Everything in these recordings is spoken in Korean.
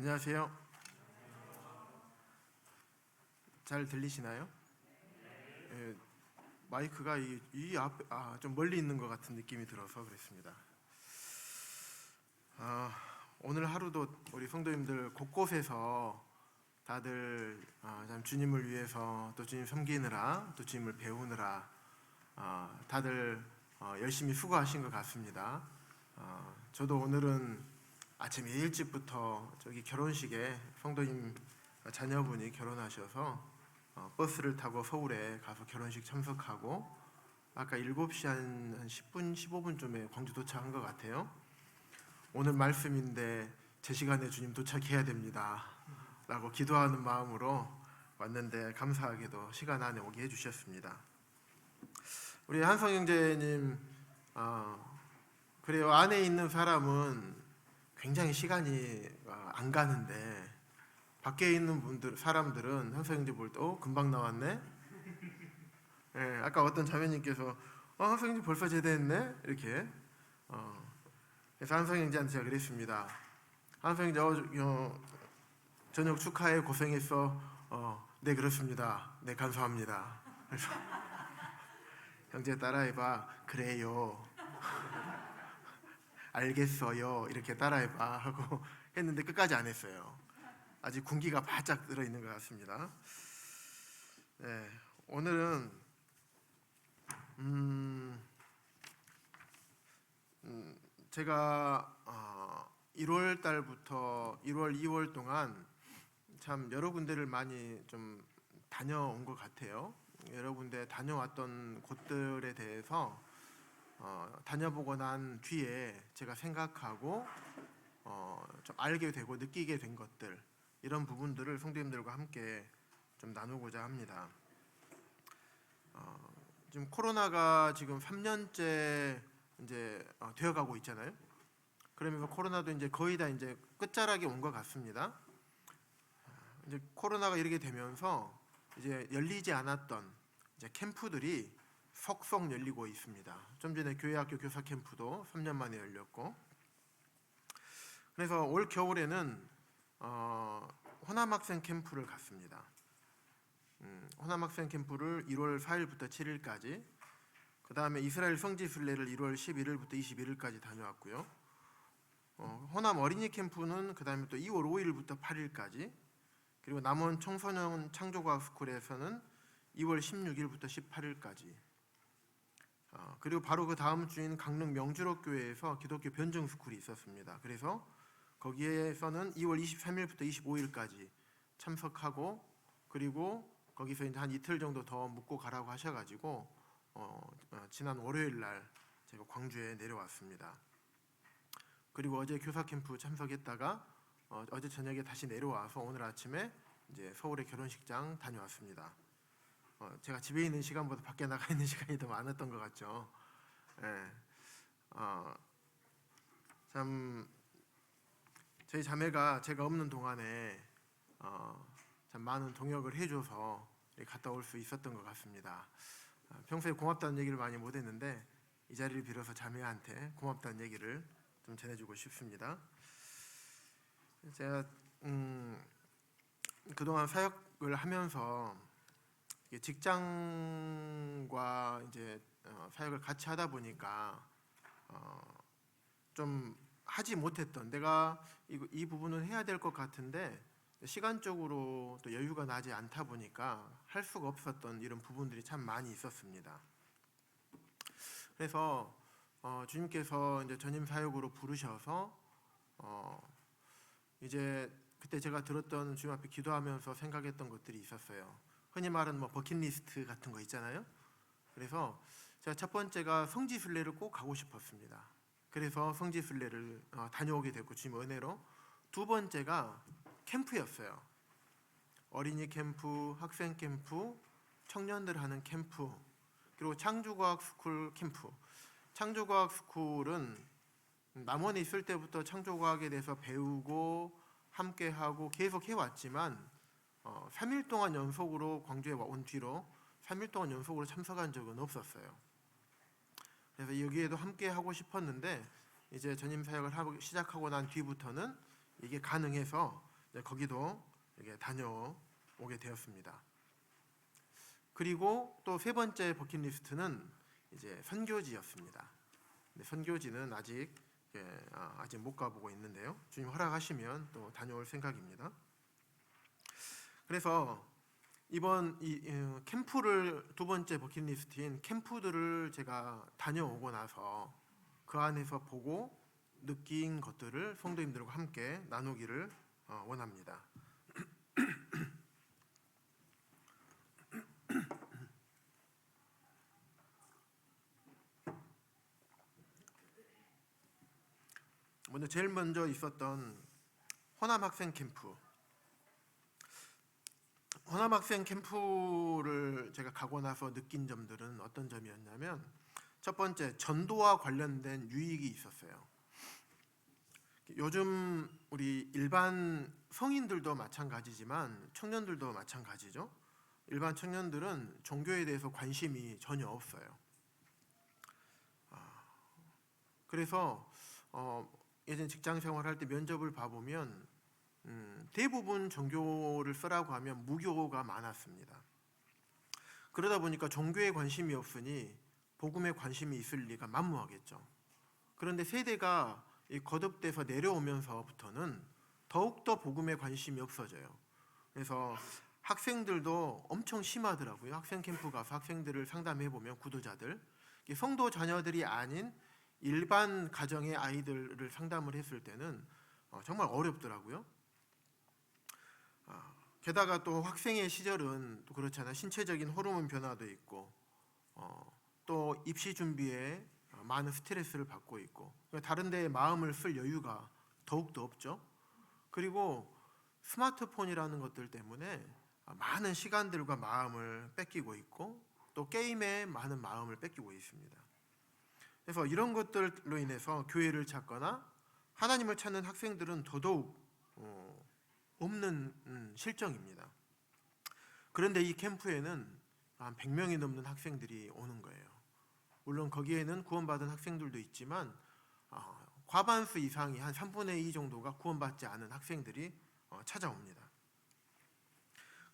안녕하세요. 잘 들리시나요? 예, 마이크가 이 앞에 좀 멀리 있는 것 같은 느낌이 들어서 그랬습니다. 오늘 하루도 우리 성도님들 곳곳에서 다들 참 주님을 위해서 또 주님 섬기느라 또 주님을 배우느라 다들 열심히 수고하신 것 같습니다. 저도 오늘은 아침 일찍부터 저기 결혼식에 성도님 자녀분이 결혼하셔서 버스를 타고 서울에 가서 결혼식 참석하고 아까 7시 한 10분, 15분쯤에 광주 도착한 것 같아요. 오늘 말씀인데 제 시간에 주님 도착해야 됩니다 라고 기도하는 마음으로 왔는데 감사하게도 시간 안에 오게 해주셨습니다. 우리 한성 형제님 그래요. 안에 있는 사람은 굉장히 시간이 안 가는데 밖에 있는 사람들은 한성 형제 볼 때 금방 나왔네. 예, 아까 어떤 자매님께서 한성 형제 벌써 제대했네 이렇게. 그래서 한성 형제한테 제가 그랬습니다. 한성 형제 저녁 축하해 고생했어. 네 그렇습니다. 네 감사합니다. 그래서 형제 따라해봐. 그래요. 알겠어요. 이렇게 따라해봐 하고 했는데 끝까지 안 했어요. 아직 군기가 바짝 들어있는 것 같습니다. 네, 오늘은 제가 1월 달부터 1월, 2월 동안 참 여러 군데를 많이 좀 다녀온 것 같아요. 여러 군데 다녀왔던 곳들에 대해서 다녀보고 난 뒤에 제가 생각하고 좀 알게 되고 느끼게 된 것들, 이런 부분들을 성도님들과 함께 좀 나누고자 합니다. 지금 코로나가 지금 3년째 이제 되어가고 있잖아요. 그러면서 코로나도 이제 거의 다 이제 끝자락에 온 것 같습니다. 이제 코로나가 이렇게 되면서 이제 열리지 않았던 이제 캠프들이 속속 열리고 있습니다. 좀 전에 교회학교 교사 캠프도 3년 만에 열렸고, 그래서 올 겨울에는 호남학생 캠프를 갔습니다. 호남학생 캠프를 1월 4일부터 7일까지, 그 다음에 이스라엘 성지순례를 1월 11일부터 21일까지 다녀왔고요. 호남 어린이 캠프는 그 다음에 또 2월 5일부터 8일까지, 그리고 남원 청소년 창조과학 스쿨에서는 2월 16일부터 18일까지, 그리고 바로 그 다음 주인 강릉 명주로교회에서 기독교 변증 스쿨이 있었습니다. 그래서 거기에서는 2월 23일부터 25일까지 참석하고, 그리고 거기서 이제 한 이틀 정도 더 묵고 가라고 하셔가지고 지난 월요일 날 제가 광주에 내려왔습니다. 그리고 어제 교사 캠프 참석했다가 어제 저녁에 다시 내려와서 오늘 아침에 이제 서울의 결혼식장 다녀왔습니다. 제가 집에 있는 시간보다 밖에 나가 있는 시간이 더 많았던 것 같죠. 예. 참 저희 자매가 제가 없는 동안에 참 많은 동역을 해줘서 갔다 올 수 있었던 것 같습니다. 평소에 고맙다는 얘기를 많이 못했는데 이 자리를 빌어서 자매한테 고맙다는 얘기를 좀 전해주고 싶습니다. 제가 그동안 사역을 하면서 직장과 이제 사역을 같이 하다 보니까 좀 하지 못했던, 내가 이 부분은 해야 될 것 같은데 시간적으로 또 여유가 나지 않다 보니까 할 수가 없었던 이런 부분들이 참 많이 있었습니다. 그래서 주님께서 이제 전임 사역으로 부르셔서 이제 그때 제가 들었던 주님 앞에 기도하면서 생각했던 것들이 있었어요. 흔히 말하는 버킷리스트 같은 거 있잖아요. 그래서 제가 첫 번째가 성지순례를 꼭 가고 싶었습니다. 그래서 성지순례를 다녀오게 됐고 주님 은혜로, 두 번째가 캠프였어요. 어린이 캠프, 학생 캠프, 청년들 하는 캠프, 그리고 창조과학 스쿨 캠프. 창조과학 스쿨은 남원에 있을 때부터 창조과학에 대해서 배우고 함께하고 계속 해왔지만 3일 동안 연속으로 광주에 온 뒤로 3일 동안 연속으로 참석한 적은 없었어요. 그래서 여기에도 함께 하고 싶었는데 이제 전임 사역을 하고 시작하고 난 뒤부터는 이게 가능해서 거기도 이게 다녀오게 되었습니다. 그리고 또 세 번째 버킷리스트는 이제 선교지였습니다. 선교지는 아직 못 가보고 있는데요. 주님 허락하시면 또 다녀올 생각입니다. 그래서 이번 캠프를 두 번째 버킷리스트인 캠프들을 제가 다녀오고 나서 그 안에서 보고 느낀 것들을 성도님들과 함께 나누기를 원합니다. 제일 먼저 있었던 호남 학생 캠프. 호남 학생 캠프를 제가 가고 나서 느낀 점들은 어떤 점이었냐면, 첫 번째, 전도와 관련된 유익이 있었어요. 요즘 우리 일반 성인들도 마찬가지지만 청년들도 마찬가지죠. 일반 청년들은 종교에 대해서 관심이 전혀 없어요. 그래서 예전 직장 생활할 때 면접을 봐보면 대부분 종교를 쓰라고 하면 무교가 많았습니다. 그러다 보니까 종교에 관심이 없으니 복음에 관심이 있을 리가 만무하겠죠. 그런데 세대가 거듭돼서 내려오면서부터는 더욱더 복음에 관심이 없어져요. 그래서 학생들도 엄청 심하더라고요. 학생 캠프 가서 학생들을 상담해보면, 구도자들, 성도 자녀들이 아닌 일반 가정의 아이들을 상담을 했을 때는 정말 어렵더라고요. 게다가 또 학생의 시절은 또 그렇잖아요. 신체적인 호르몬 변화도 있고 또 입시 준비에 많은 스트레스를 받고 있고, 다른 데에 마음을 쓸 여유가 더욱더 없죠. 그리고 스마트폰이라는 것들 때문에 많은 시간들과 마음을 뺏기고 있고, 또 게임에 많은 마음을 뺏기고 있습니다. 그래서 이런 것들로 인해서 교회를 찾거나 하나님을 찾는 학생들은 더더욱 없는 실정입니다. 그런데 이 캠프에는 한 100명이 넘는 학생들이 오는 거예요. 물론 거기에는 구원받은 학생들도 있지만 과반수 이상이, 한 3분의 2 정도가 구원받지 않은 학생들이 찾아옵니다.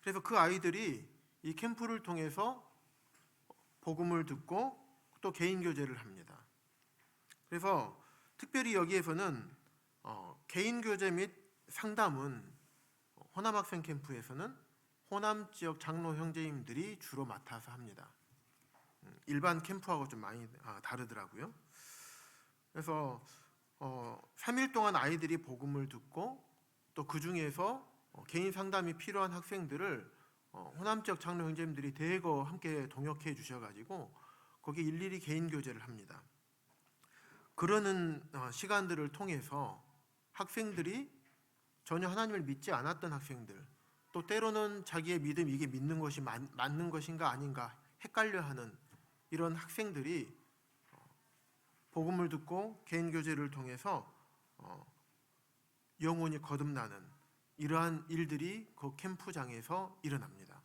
그래서 그 아이들이 이 캠프를 통해서 복음을 듣고 또 개인 교제를 합니다. 그래서 특별히 여기에서는 개인 교제 및 상담은 호남 학생 캠프에서는 호남 지역 장로 형제님들이 주로 맡아서 합니다. 일반 캠프하고 좀 많이 다르더라고요. 그래서 3일 동안 아이들이 복음을 듣고, 또 그 중에서 개인 상담이 필요한 학생들을 호남 지역 장로 형제님들이 대거 함께 동역해 주셔가지고 거기 일일이 개인 교제를 합니다. 그러는 시간들을 통해서 학생들이 전혀 하나님을 믿지 않았던 학생들, 또 때로는 자기의 믿음, 이게 믿는 것이 맞는 것인가 아닌가 헷갈려하는 이런 학생들이 복음을 듣고 개인 교제를 통해서 영혼이 거듭나는 이러한 일들이 그 캠프장에서 일어납니다.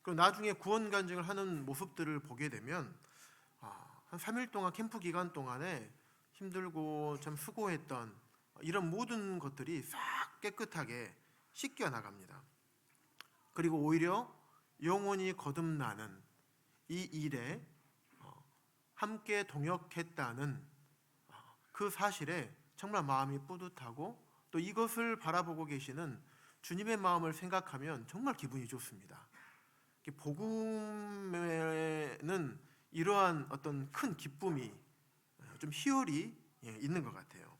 그리고 나중에 구원 간증을 하는 모습들을 보게 되면 한 3일 동안, 캠프 기간 동안에 힘들고 참 수고했던 이런 모든 것들이 싹 깨끗하게 씻겨 나갑니다. 그리고 오히려 영혼이 거듭나는 이 일에 함께 동역했다는 그 사실에 정말 마음이 뿌듯하고, 또 이것을 바라보고 계시는 주님의 마음을 생각하면 정말 기분이 좋습니다. 복음에는 이러한 어떤 큰 기쁨이, 좀 희열이 있는 것 같아요.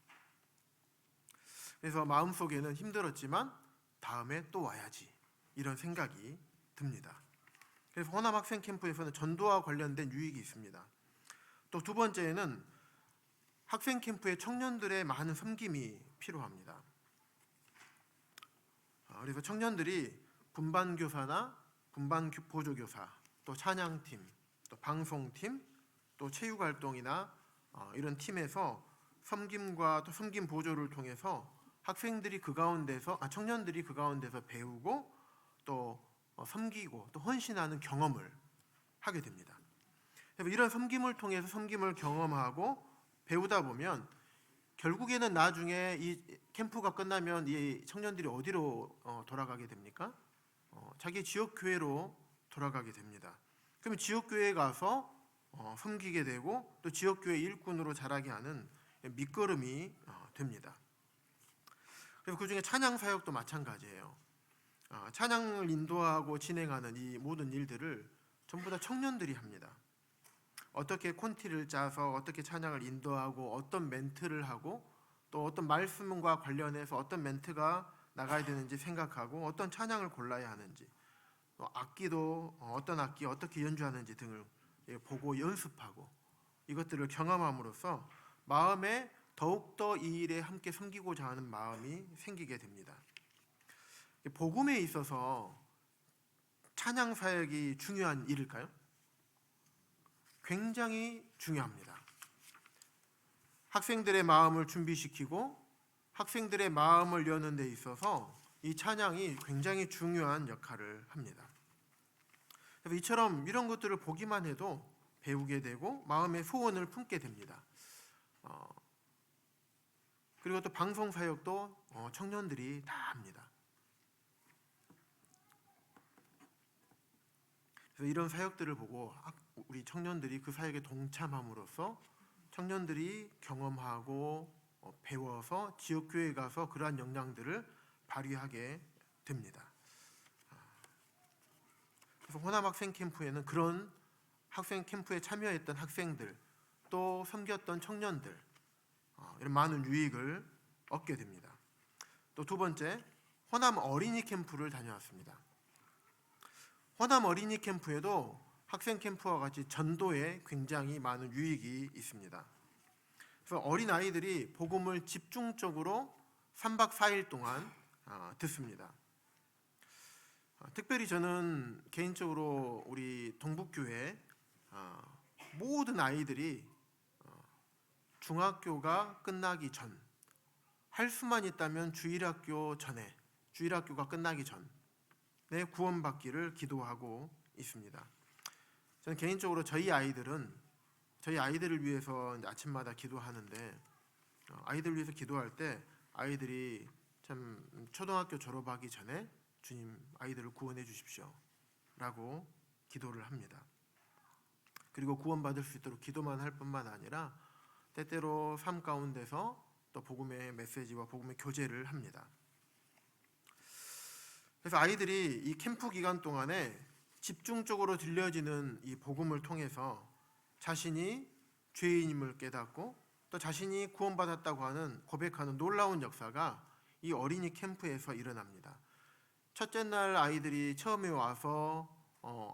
그래서 마음속에는 힘들었지만 다음에 또 와야지, 이런 생각이 듭니다. 그래서 호남 학생 캠프에서는 전도와 관련된 유익이 있습니다. 또 두 번째는 학생 캠프의 청년들의 많은 섬김이 필요합니다. 그래서 청년들이 분반교사나 분반보조교사, 또 찬양팀, 또 방송팀, 또 체육활동이나 이런 팀에서 섬김과 또 섬김 보조를 통해서 학생들이 그 가운데서, 청년들이 그 가운데서 배우고 또 섬기고 또 헌신하는 경험을 하게 됩니다. 그래서 이런 섬김을 통해서 섬김을 경험하고 배우다 보면 결국에는 나중에 이 캠프가 끝나면 이 청년들이 어디로 돌아가게 됩니까? 자기 지역 교회로 돌아가게 됩니다. 그러면 지역 교회에 가서 섬기게 되고 또 지역 교회 일꾼으로 자라게 하는 밑거름이 됩니다. 그리고 그 중에 찬양 사역도 마찬가지예요. 찬양을 인도하고 진행하는 이 모든 일들을 전부 다 청년들이 합니다. 어떻게 콘티를 짜서 어떻게 찬양을 인도하고 어떤 멘트를 하고 또 어떤 말씀과 관련해서 어떤 멘트가 나가야 되는지 생각하고 어떤 찬양을 골라야 하는지 또 악기도 어떤 악기 어떻게 연주하는지 등을 보고 연습하고 이것들을 경험함으로써 마음에 더욱더 이 일에 함께 섬기고자 하는 마음이 생기게 됩니다. 복음에 있어서 찬양 사역이 중요한 일일까요? 굉장히 중요합니다. 학생들의 마음을 준비시키고 학생들의 마음을 여는 데 있어서 이 찬양이 굉장히 중요한 역할을 합니다. 그래서 이처럼 이런 것들을 보기만 해도 배우게 되고 마음의 소원을 품게 됩니다. 그리고 또 방송 사역도 청년들이 다 합니다. 그래서 이런 사역들을 보고 우리 청년들이 그 사역에 동참함으로써 청년들이 경험하고 배워서 지역교회에 가서 그러한 역량들을 발휘하게 됩니다. 그래서 호남 학생 캠프에는 그런 학생 캠프에 참여했던 학생들 또 섬겼던 청년들 이런 많은 유익을 얻게 됩니다. 또 두 번째, 호남 어린이 캠프를 다녀왔습니다. 호남 어린이 캠프에도 학생 캠프와 같이 전도에 굉장히 많은 유익이 있습니다. 그래서 어린 아이들이 복음을 집중적으로 3박 4일 동안 듣습니다. 특별히 저는 개인적으로 우리 동북교회 모든 아이들이 중학교가 끝나기 전, 할 수만 있다면 주일학교 전에, 주일학교가 끝나기 전에 구원받기를 기도하고 있습니다. 저는 개인적으로 저희 아이들을 위해서 아침마다 기도하는데 아이들을 위해서 기도할 때 아이들이 참 초등학교 졸업하기 전에 주님 아이들을 구원해 주십시오 라고 기도를 합니다. 그리고 구원받을 수 있도록 기도만 할 뿐만 아니라 때때로 삶 가운데서 또 복음의 메시지와 복음의 교제를 합니다. 그래서 아이들이 이 캠프 기간 동안에 집중적으로 들려지는 이 복음을 통해서 자신이 죄인임을 깨닫고 또 자신이 구원받았다고 하는 고백하는 놀라운 역사가 이 어린이 캠프에서 일어납니다. 첫째 날 아이들이 처음에 와서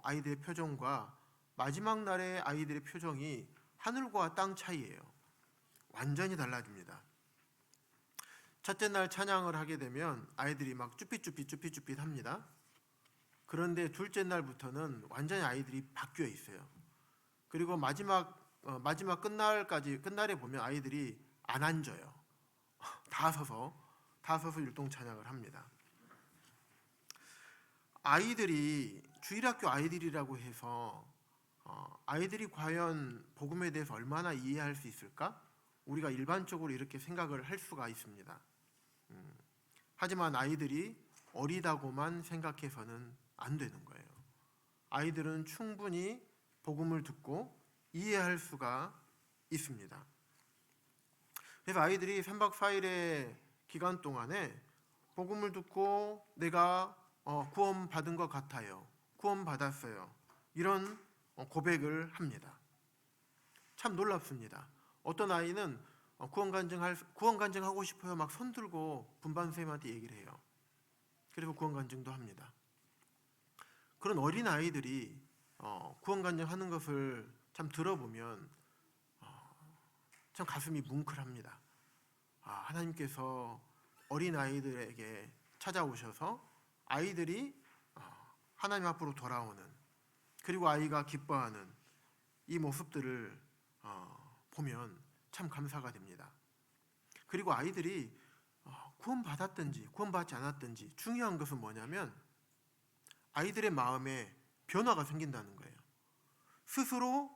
아이들의 표정과 마지막 날의 아이들의 표정이 하늘과 땅 차이예요. 완전히 달라집니다. 첫째 날 찬양을 하게 되면 아이들이 막 쭈삣쭈삣 합니다. 그런데 둘째 날부터는 완전히 아이들이 바뀌어 있어요. 그리고 마지막 끝날에 보면 아이들이 안 앉아요. 다 서서 율동 찬양을 합니다. 아이들이 주일학교 아이들이라고 해서 아이들이 과연 복음에 대해서 얼마나 이해할 수 있을까? 우리가 일반적으로 이렇게 생각을 할 수가 있습니다. 하지만 아이들이 어리다고만 생각해서는 안 되는 거예요. 아이들은 충분히 복음을 듣고 이해할 수가 있습니다. 그래서 아이들이 3박 4일의 기간 동안에 복음을 듣고 내가 구원받은 것 같아요. 구원받았어요. 이런 고백을 합니다. 참 놀랍습니다. 어떤 아이는 구원 간증하고 싶어요. 막 손 들고 분반 선생님한테 얘기를 해요. 그리고 구원 간증도 합니다. 그런 어린 아이들이 구원 간증하는 것을 참 들어보면 참 가슴이 뭉클합니다. 하나님께서 어린 아이들에게 찾아오셔서 아이들이 하나님 앞으로 돌아오는 그리고 아이가 기뻐하는 이 모습들을 보면 참 감사가 됩니다. 그리고 아이들이 구원받았든지 구원받지 않았든지 중요한 것은 뭐냐면 아이들의 마음에 변화가 생긴다는 거예요. 스스로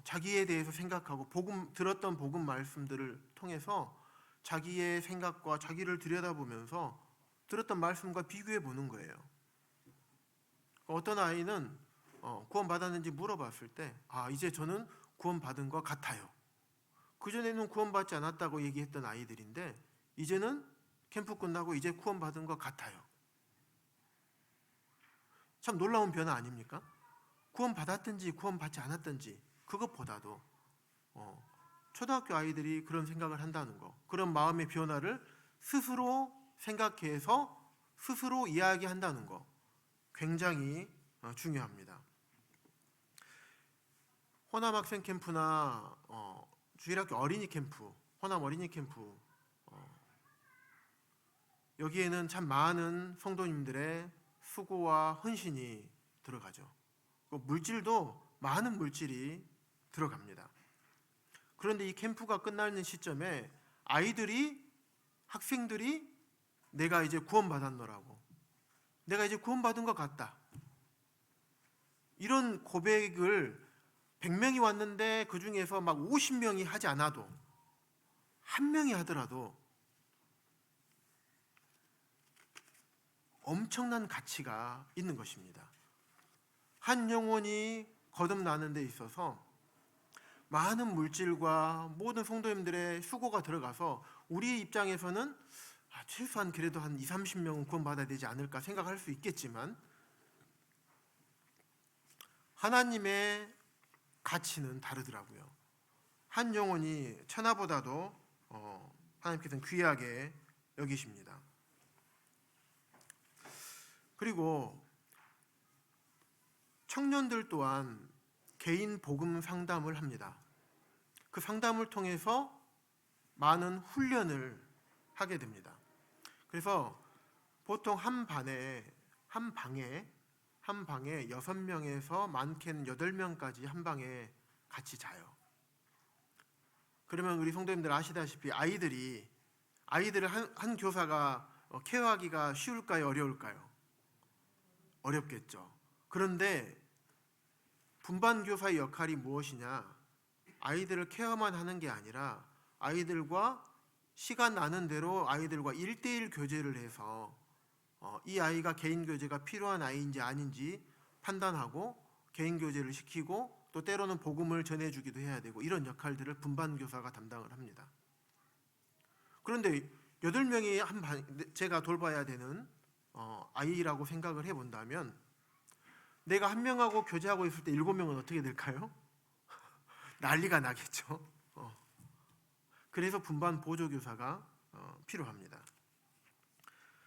자기에 대해서 생각하고 들었던 복음 말씀들을 통해서 자기의 생각과 자기를 들여다보면서 들었던 말씀과 비교해 보는 거예요. 어떤 아이는 구원받았는지 물어봤을 때 이제 저는 구원받은 것 같아요. 그전에는 구원받지 않았다고 얘기했던 아이들인데 이제는 캠프 끝나고 이제 구원받은 것 같아요. 참 놀라운 변화 아닙니까? 구원받았든지 구원받지 않았든지 그것보다도 초등학교 아이들이 그런 생각을 한다는 거, 그런 마음의 변화를 스스로 생각해서 스스로 이야기한다는 거 굉장히 중요합니다. 호남 학생 캠프나 주일학교 어린이 캠프, 호남 어린이 캠프 여기에는 참 많은 성도님들의 수고와 헌신이 들어가죠. 물질도 많은 물질이 들어갑니다. 그런데 이 캠프가 끝나는 시점에 학생들이 내가 이제 구원받았노라고, 내가 이제 구원받은 것 같다, 이런 고백을 100명이 왔는데 그 중에서 막 50명이 하지 않아도 한 명이 하더라도 엄청난 가치가 있는 것입니다. 한 영혼이 거듭나는 데 있어서 많은 물질과 모든 성도님들의 수고가 들어가서 우리의 입장에서는 최소한 그래도 한 20-30명은 구원받아야 되지 않을까 생각할 수 있겠지만 하나님의 가치는 다르더라고요. 한 영혼이 천하보다도 하나님께서는 귀하게 여기십니다. 그리고 청년들 또한 개인 복음 상담을 합니다. 그 상담을 통해서 많은 훈련을 하게 됩니다. 그래서 보통 한 방에 6명에서 많게는 8명까지 한 방에 같이 자요. 그러면 우리 성도님들 아시다시피 아이들을 한 교사가 케어하기가 쉬울까요? 어려울까요? 어렵겠죠. 그런데 분반 교사의 역할이 무엇이냐? 아이들을 케어만 하는 게 아니라 아이들과 시간 나는 대로 아이들과 1대1 교제를 해서 이 아이가 개인 교제가 필요한 아이인지 아닌지 판단하고 개인 교제를 시키고 또 때로는 복음을 전해주기도 해야 되고, 이런 역할들을 분반 교사가 담당을 합니다. 그런데 8명이 제가 돌봐야 되는 아이라고 생각을 해본다면 내가 한 명하고 교제하고 있을 때 7명은 어떻게 될까요? 난리가 나겠죠. 그래서 분반 보조교사가 필요합니다.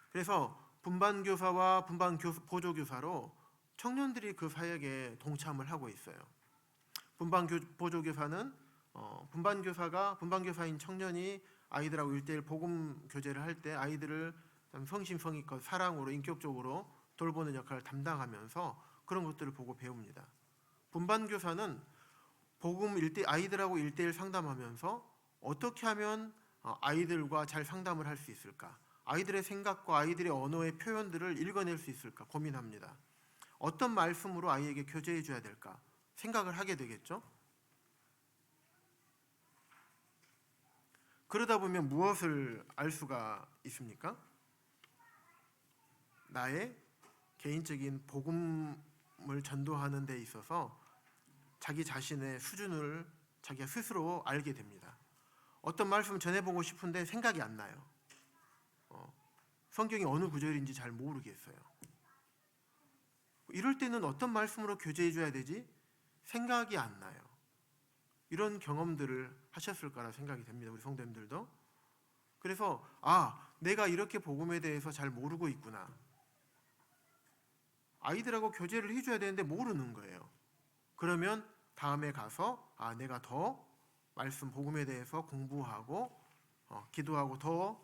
그래서 분반 교사와 분반 보조교사로 청년들이 그 사역에 동참을 하고 있어요. 분반 보조교사는 분반 교사인 청년이 아이들하고 1대1 복음 교제를 할 때 아이들을 성심성의껏 사랑으로 인격적으로 돌보는 역할을 담당하면서 그런 것들을 보고 배웁니다. 분반 교사는 아이들하고 1대1 상담하면서 어떻게 하면 아이들과 잘 상담을 할 수 있을까? 아이들의 생각과 아이들의 언어의 표현들을 읽어낼 수 있을까 고민합니다. 어떤 말씀으로 아이에게 교제해 줘야 될까 생각을 하게 되겠죠. 그러다 보면 무엇을 알 수가 있습니까? 나의 개인적인 복음을 전도하는 데 있어서 자기 자신의 수준을 자기가 스스로 알게 됩니다. 어떤 말씀 전해보고 싶은데 생각이 안 나요. 성경이 어느 구절인지 잘 모르겠어요. 이럴 때는 어떤 말씀으로 교제해 줘야 되지? 생각이 안 나요. 이런 경험들을 하셨을 거라 생각이 됩니다. 우리 성도님들도. 그래서 내가 이렇게 복음에 대해서 잘 모르고 있구나. 아이들하고 교제를 해줘야 되는데 모르는 거예요. 그러면 다음에 가서 내가 더 말씀 복음에 대해서 공부하고 기도하고 더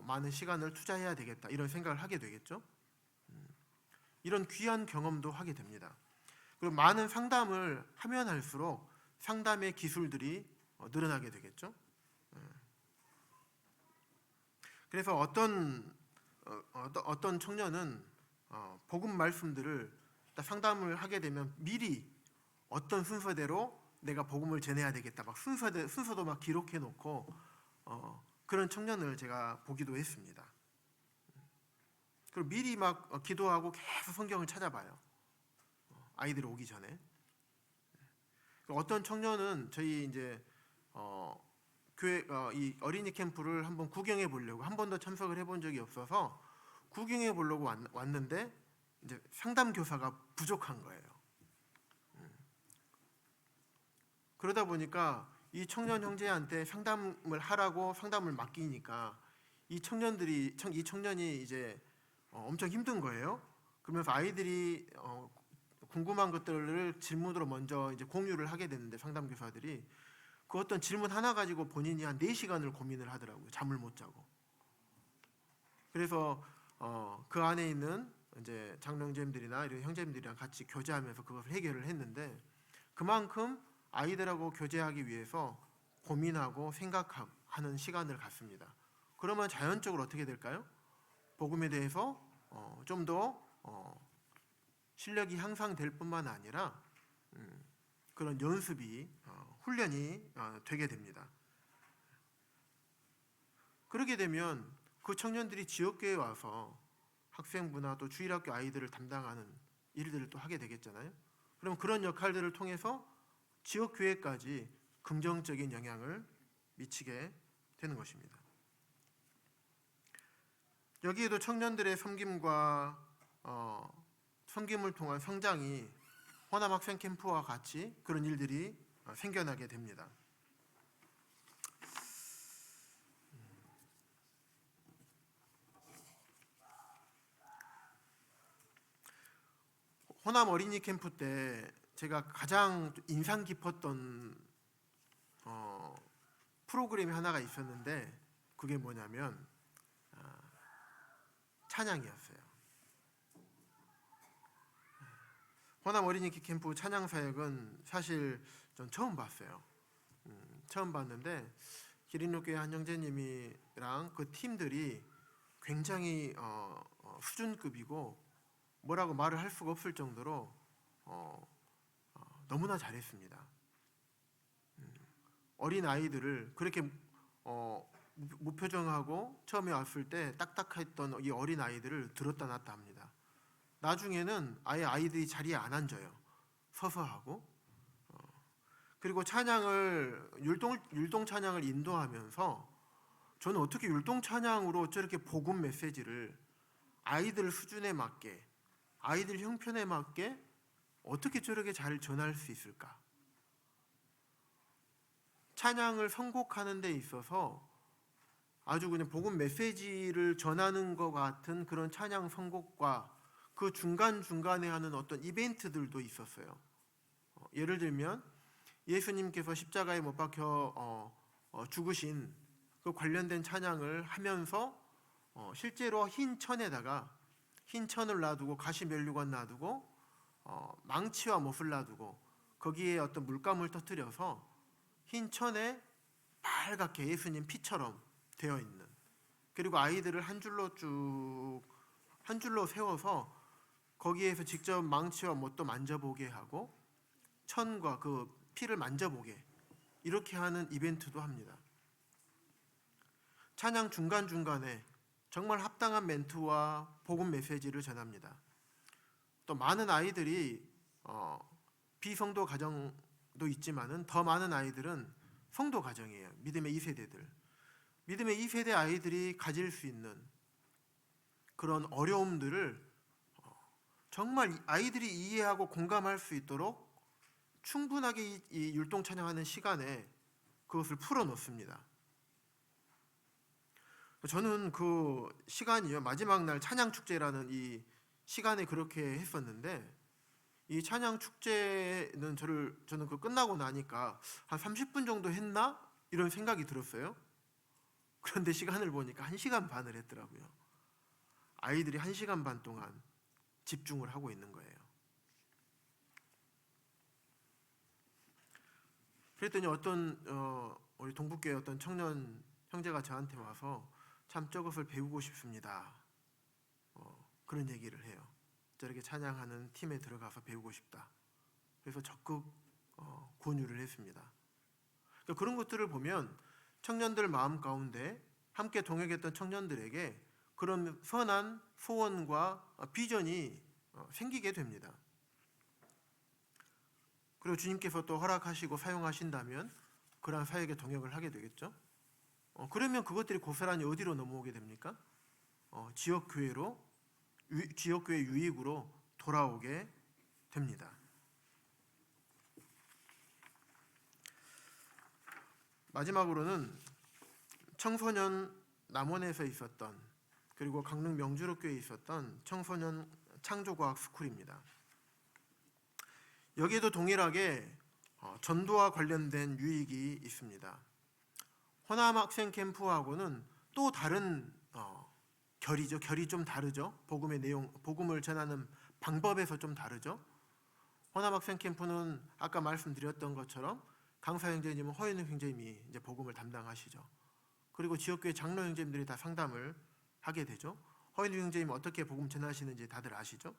많은 시간을 투자해야 되겠다, 이런 생각을 하게 되겠죠. 이런 귀한 경험도 하게 됩니다. 그리고 많은 상담을 하면 할수록 상담의 기술들이 늘어나게 되겠죠. 그래서 어떤 청년은 복음 말씀들을 상담을 하게 되면 미리 어떤 순서대로 내가 복음을 전해야 되겠다, 막 순서도 막 기록해 놓고 그런 청년을 제가 보기도 했습니다. 그리고 미리 막 기도하고 계속 성경을 찾아봐요. 아이들이 오기 전에. 어떤 청년은 저희 이제 교회 이 어린이 캠프를 한번 구경해 보려고 한 번도 참석을 해본 적이 없어서 구경해 보려고 왔는데 이제 상담 교사가 부족한 거예요. 그러다 보니까 이 청년 형제한테 상담을 하라고 상담을 맡기니까 이 청년이 이제 엄청 힘든 거예요. 그러면서 아이들이 궁금한 것들을 질문으로 먼저 이제 공유를 하게 되는데 상담 교사들이 그 어떤 질문 하나 가지고 본인이 한 4시간을 고민을 하더라고요. 잠을 못 자고. 그래서 그 안에 있는 이제 장로님들이나 이런 형제님들이랑 같이 교제하면서 그것을 해결을 했는데 그만큼 아이들하고 교제하기 위해서 고민하고 생각하는 시간을 갖습니다. 그러면 자연적으로 어떻게 될까요? 복음에 대해서 좀 더 실력이 향상될 뿐만 아니라 그런 연습이 훈련이 되게 됩니다. 그러게 되면 그 청년들이 지역교회에 와서 학생부나 또 주일학교 아이들을 담당하는 일들을 또 하게 되겠잖아요. 그럼 그런 역할들을 통해서 지역교회까지 긍정적인 영향을 미치게 되는 것입니다. 여기에도 청년들의 섬김과 섬김을 통한 성장이 호남 학생 캠프와 같이 그런 일들이 생겨나게 됩니다. 호남 어린이 캠프 때 제가 가장 인상 깊었던 프로그램이 하나가 있었는데 그게 뭐냐면 찬양이었어요. 호남 어린이 캠프 찬양 사역은 사실 전 처음 봤어요. 처음 봤는데 기린교회 한 형제님이랑 그 팀들이 굉장히 수준급이고 뭐라고 말을 할 수가 없을 정도로 너무나 잘했습니다. 어린 아이들을 그렇게 무표정하고 처음에 왔을 때 딱딱했던 이 어린 아이들을 들었다 놨다 합니다. 나중에는 아예 아이들이 자리에 안 앉아요. 서서 하고. 그리고 찬양을 율동 찬양을 인도하면서 저는 어떻게 율동 찬양으로 저렇게 복음 메시지를 아이들 수준에 맞게 아이들 형편에 맞게 어떻게 저렇게 잘 전할 수 있을까? 찬양을 선곡하는 데 있어서 아주 그냥 복음 메시지를 전하는 것 같은 그런 찬양 선곡과 그 중간중간에 하는 어떤 이벤트들도 있었어요. 예를 들면 예수님께서 십자가에 못 박혀 죽으신 그 관련된 찬양을 하면서 실제로 흰 천에다가 흰 천을 놔두고 가시면류관 놔두고 망치와 못을 놔두고 거기에 어떤 물감을 터뜨려서 흰 천에 빨갛게 예수님 피처럼 되어 있는, 그리고 아이들을 한 줄로 세워서 거기에서 직접 망치와 못도 만져보게 하고 천과 그 피를 만져보게 이렇게 하는 이벤트도 합니다. 찬양 중간중간에 정말 합당한 멘트와 복음 메시지를 전합니다. 또 많은 아이들이 비성도 가정도 있지만은 더 많은 아이들은 성도 가정이에요. 믿음의 2세대들. 믿음의 2세대 아이들이 가질 수 있는 그런 어려움들을 정말 아이들이 이해하고 공감할 수 있도록 충분하게 이 율동 찬양하는 시간에 그것을 풀어놓습니다. 저는 그 시간이요, 마지막 날 찬양 축제라는 이 시간에 그렇게 했었는데, 이 찬양 축제는 저는 그 끝나고 나니까 한 30분 정도 했나 이런 생각이 들었어요. 그런데 시간을 보니까 1시간 반을 했더라고요. 아이들이 1시간 반 동안 집중을 하고 있는 거예요. 그랬더니 어떤 우리 동북교회 어떤 청년 형제가 저한테 와서 참 저것을 배우고 싶습니다. 그런 얘기를 해요. 저렇게 찬양하는 팀에 들어가서 배우고 싶다. 그래서 적극 권유를 했습니다. 그러니까 그런 것들을 보면 청년들 마음 가운데 함께 동역했던 청년들에게 그런 선한 소원과 비전이 생기게 됩니다. 그리고 주님께서 또 허락하시고 사용하신다면 그러한 사역에 동역을 하게 되겠죠. 그러면 그것들이 고스란히 어디로 넘어오게 됩니까? 지역교회 유익으로 돌아오게 됩니다. 마지막으로는 청소년 남원에서 있었던, 그리고 강릉 명주로교회에 있었던 청소년 창조과학 스쿨입니다. 여기에도 동일하게 전도와 관련된 유익이 있습니다. 호남 학생 캠프하고는 또 다른 결이 좀 다르죠. 복음의 내용, 복음을 전하는 방법에서 좀 다르죠. 호남 학생 캠프는 아까 말씀드렸던 것처럼 강사 형제님은 허윤우 형제님이 이제 복음을 담당하시죠. 그리고 지역교회 장로 형제님들이 다 상담을 하게 되죠. 허윤우 형제님 어떻게 복음 전하시는지 다들 아시죠.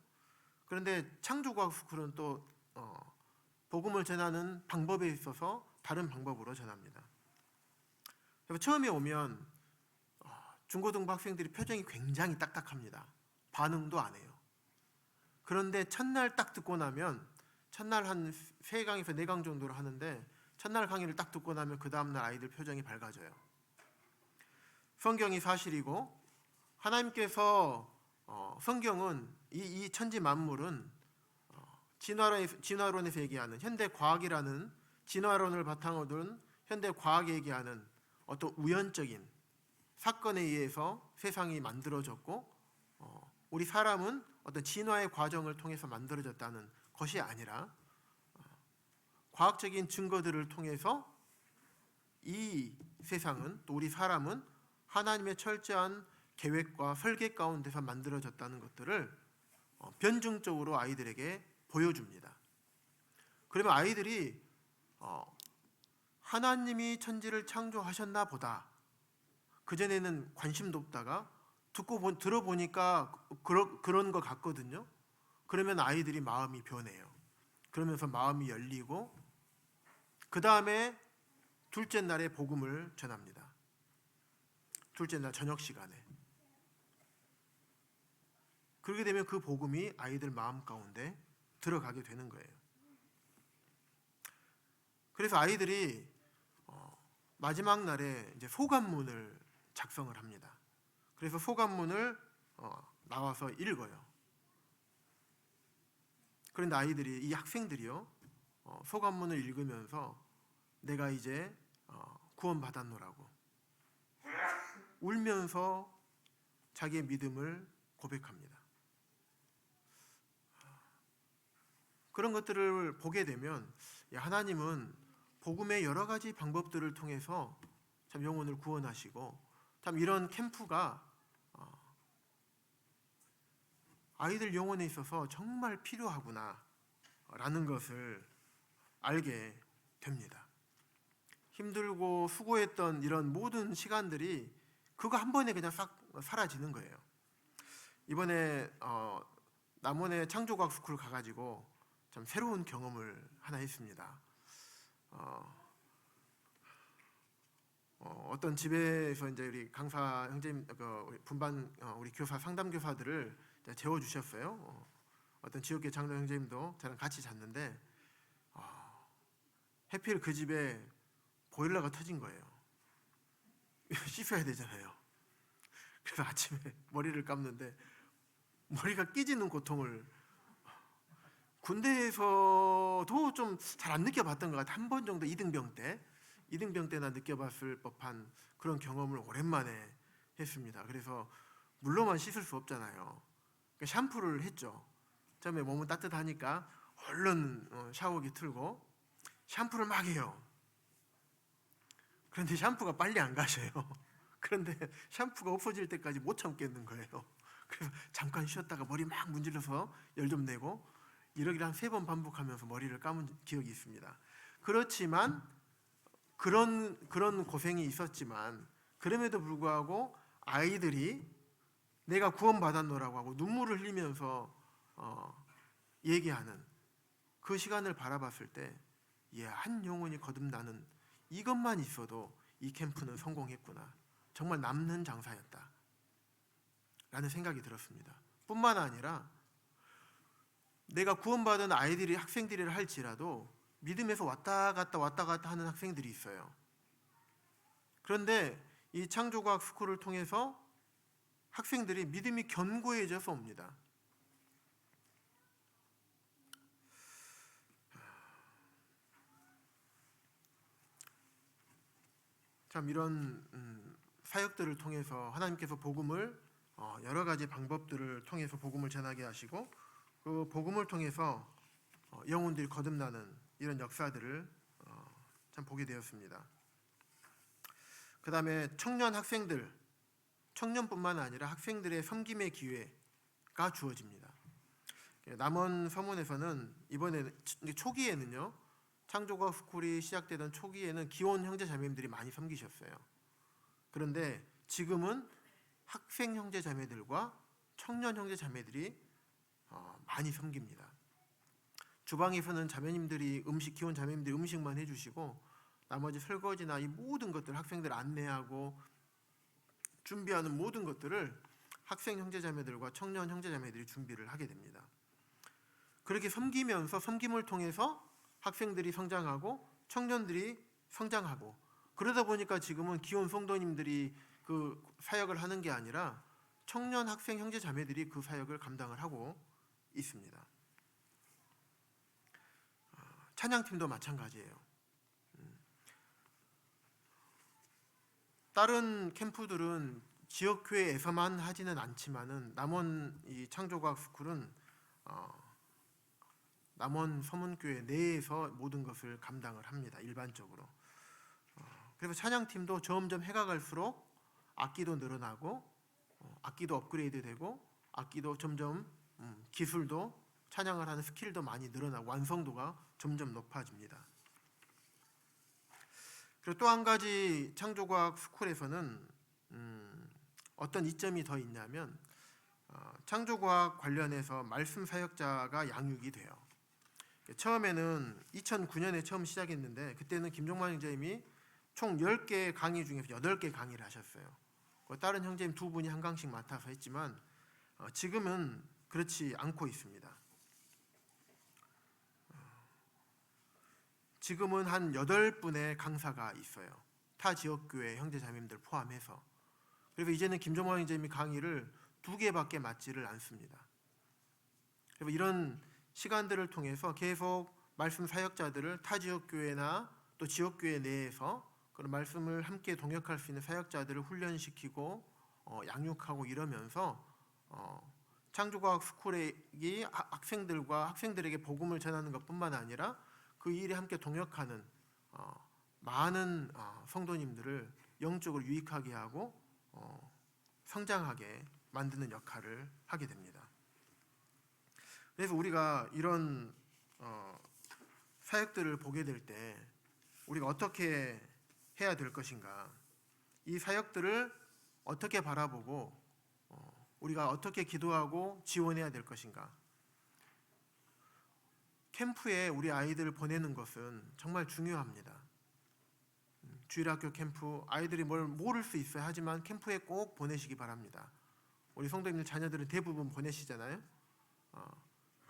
그런데 창조과학 스쿨은 또 복음을 전하는 방법에 있어서 다른 방법으로 전합니다. 처음에 오면 중고등부 학생들이 표정이 굉장히 딱딱합니다. 반응도 안 해요. 그런데 첫날 딱 듣고 나면, 첫날 한 3강에서 4강 정도로 하는데 첫날 강의를 딱 듣고 나면 그 다음날 아이들 표정이 밝아져요. 성경이 사실이고 하나님께서 성경은 이 천지 만물은 진화론에서 얘기하는 현대 과학이라는 진화론을 바탕으로 둔 현대 과학이 얘기하는 어떤 우연적인 사건에 의해서 세상이 만들어졌고 우리 사람은 어떤 진화의 과정을 통해서 만들어졌다는 것이 아니라 과학적인 증거들을 통해서 이 세상은, 또 우리 사람은 하나님의 철저한 계획과 설계 가운데서 만들어졌다는 것들을 변증적으로 아이들에게 보여줍니다. 그러면 아이들이 하나님이 천지를 창조하셨나 보다, 그전에는 관심도 없다가 들어보니까 그런 것 같거든요. 그러면 아이들이 마음이 변해요. 그러면서 마음이 열리고 그 다음에 둘째 날에 복음을 전합니다. 둘째 날 저녁 시간에. 그렇게 되면 그 복음이 아이들 마음 가운데 들어가게 되는 거예요. 그래서 아이들이 마지막 날에 이제 소감문을 작성을 합니다. 그래서 소감문을 나와서 읽어요. 그런데 아이들이, 이 학생들이요, 소감문을 읽으면서 내가 이제 구원받았노라고 울면서 자기의 믿음을 고백합니다. 그런 것들을 보게 되면 하나님은 복음의 여러 가지 방법들을 통해서 참 영혼을 구원하시고, 참 이런 캠프가 아이들 영혼에 있어서 정말 필요하구나 라는 것을 알게 됩니다. 힘들고 수고했던 이런 모든 시간들이 그거 한 번에 그냥 싹 사라지는 거예요. 이번에 남원의 창조과학 스쿨 가가지고 참 새로운 경험을 하나 했습니다. 어떤 집에서 이제 우리 강사 형제님, 분반 우리 교사 상담 교사들을 재워 주셨어요. 어떤 지역계 장로 형제님도 저랑 같이 잤는데 해필 그 집에 보일러가 터진 거예요. 씻어야 되잖아요. 그래서 아침에 머리를 감는데 머리가 끼지는 고통을 군대에서도 좀 잘 안 느껴봤던 것 같아요. 한 번 정도 이등병 때나 느껴봤을 법한 그런 경험을 오랜만에 했습니다. 그래서 물로만 씻을 수 없잖아요. 그러니까 샴푸를 했죠. 처음에 몸은 따뜻하니까 얼른 샤워기 틀고 샴푸를 막 해요. 그런데 샴푸가 빨리 안 가셔요. 그런데 샴푸가 없어질 때까지 못 참겠는 거예요. 그래서 잠깐 쉬었다가 머리 막 문질러서 열 좀 내고 이러기를 한 3번 반복하면서 머리를 감은 기억이 있습니다. 그렇지만 그런 고생이 있었지만 그럼에도 불구하고 아이들이 내가 구원받았노라고 하고 눈물을 흘리면서 얘기하는 그 시간을 바라봤을 때 한 영혼이 거듭나는 이것만 있어도 이 캠프는 성공했구나. 정말 남는 장사였다. 라는 생각이 들었습니다. 뿐만 아니라 내가 구원받은 아이들이 학생들이라 할지라도 믿음에서 왔다 갔다 하는 학생들이 있어요. 그런데 이 창조과학 스쿨을 통해서 학생들이 믿음이 견고해져서 옵니다. 참 이런 사역들을 통해서 하나님께서 복음을 여러 가지 방법들을 통해서 복음을 전하게 하시고 그 복음을 통해서 영혼들이 거듭나는 이런 역사들을 참 보게 되었습니다. 그 다음에 청년 학생들, 청년뿐만 아니라 학생들의 섬김의 기회가 주어집니다. 남원 서문에서는 이번에 초기에는요, 창조과학 스쿨이 시작되던 초기에는 기혼 형제 자매님들이 많이 섬기셨어요. 그런데 지금은 학생 형제 자매들과 청년 형제 자매들이 많이 섬깁니다. 주방에서는 자매님들이 기혼 자매님들이 음식만 해주시고 나머지 설거지나 이 모든 것들 학생들 안내하고 준비하는 모든 것들을 학생 형제 자매들과 청년 형제 자매들이 준비를 하게 됩니다. 그렇게 섬기면서 섬김을 통해서 학생들이 성장하고 청년들이 성장하고 그러다 보니까 지금은 기혼 성도님들이 그 사역을 하는 게 아니라 청년 학생 형제 자매들이 그 사역을 감당을 하고 있습니다. 찬양팀도 마찬가지예요. 다른 캠프들은 지역교회에서만 하지는 않지만은 남원 이 창조과학 스쿨은 남원 서문교회 내에서 모든 것을 감당을 합니다. 일반적으로. 그래서 찬양팀도 점점 해가 갈수록 악기도 늘어나고 악기도 업그레이드되고 악기도 점점 기술도 찬양을 하는 스킬도 많이 늘어나고 완성도가 점점 높아집니다. 그리고 또 한 가지 창조과학 스쿨에서는 어떤 이점이 더 있냐면 창조과학 관련해서 말씀 사역자가 양육이 돼요. 처음에는 2009년에 처음 시작했는데 그때는 김종만 형제님이 총 10개 강의 중에서 8개 강의를 하셨어요. 다른 형제님 2분이 한 강씩 맡아서 했지만 지금은 그렇지 않고 있습니다. 지금은 한 8분의 강사가 있어요. 타 지역교회 형제자매님들 포함해서. 그래서 이제는 김종만 형제님이 강의를 2개밖에 맡지를 않습니다. 그래서 이런 시간들을 통해서 계속 말씀 사역자들을 타 지역교회나 또 지역교회 내에서 그런 말씀을 함께 동역할 수 있는 사역자들을 훈련시키고 양육하고 이러면서 창조과학 스쿨이 학생들과 학생들에게 복음을 전하는 것뿐만 아니라 그 일에 함께 동역하는 많은 성도님들을 영적으로 유익하게 하고 성장하게 만드는 역할을 하게 됩니다. 그래서 우리가 이런 사역들을 보게 될 때 우리가 어떻게 해야 될 것인가, 이 사역들을 어떻게 바라보고 우리가 어떻게 기도하고 지원해야 될 것인가. 캠프에 우리 아이들을 보내는 것은 정말 중요합니다. 주일학교 캠프, 아이들이 뭘 모를 수 있어야 하지만 캠프에 꼭 보내시기 바랍니다. 우리 성도님들 자녀들은 대부분 보내시잖아요.